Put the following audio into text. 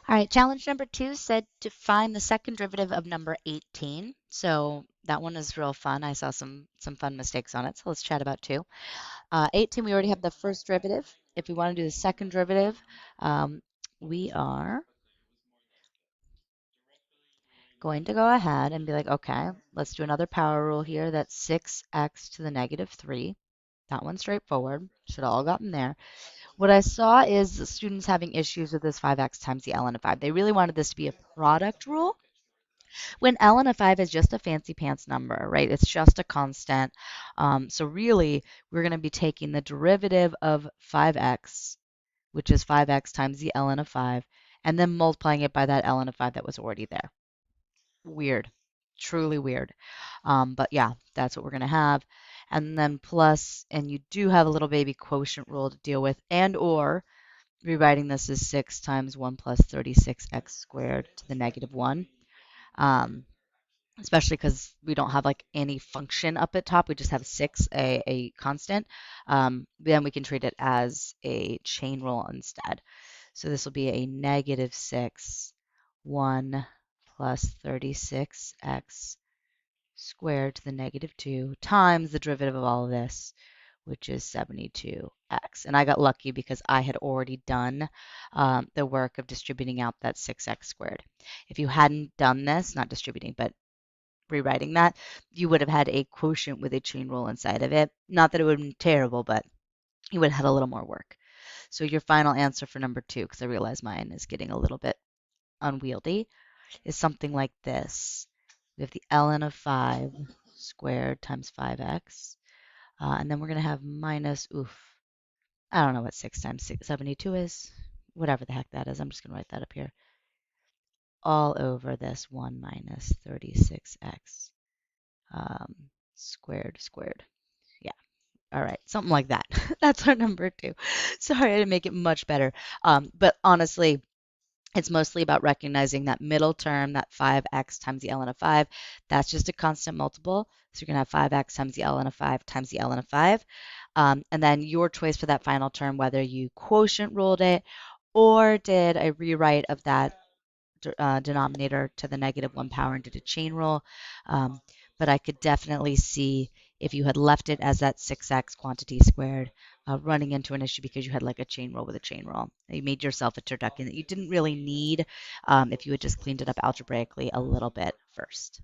All right, challenge number 2 said to find the second derivative of number 18. So that one is real fun. I saw some fun mistakes on it. So let's chat about 2. 18, we already have the first derivative. If we want to do the second derivative, um, we are going to go ahead and be like, okay, let's do another power rule here. That's 6x to the negative 3. That one's straightforward. Should have all gotten there. What I saw is the students having issues with this 5x times the ln of 5. They really wanted this to be a product rule when ln of 5 is just a fancy pants number, right? It's just a constant. So really, we're going to be taking the derivative of 5x, which is 5x times the ln of 5, and then multiplying it by that ln of 5 that was already there. Weird, truly weird. But yeah, that's what we're going to have. And then plus, and you do have a little baby quotient rule to deal with, and or rewriting this as 6 times 1 plus 36x squared to the negative 1. Um, Especially because we don't have like any function up at top. We just have 6, a constant. Then we can treat it as a chain rule instead. So this will be a negative 6, 1 plus 36x squared to the negative 2 times the derivative of all of this, which is 72x. And I got lucky because I had already done the work of distributing out that 6x squared. If you hadn't done this, not distributing, but rewriting that, you would have had a quotient with a chain rule inside of it. Not that it would have been terrible, but you would have had a little more work. So your final answer for number 2, because I realize mine is getting a little bit unwieldy, is something like this. We have the ln of 5 squared times 5x. And then we're going to have minus, I don't know what 6 times 72 is. Whatever the heck that is. I'm just going to write that up here. All over this 1 minus 36x squared. Yeah. All right. Something like that. That's our number 2. Sorry, I didn't make it much better. But honestly, it's mostly about recognizing that middle term, that 5x times the ln of 5. That's just a constant multiple. So you're going to have 5x times the ln of 5 times the ln of 5. And then your choice for that final term, whether you quotient ruled it or did a rewrite of that denominator to the negative 1 power and did a chain rule. But I could definitely see if you had left it as that 6x quantity squared, running into an issue because you had like a chain rule with a chain rule. You made yourself a turducken that you didn't really need if you had just cleaned it up algebraically a little bit first.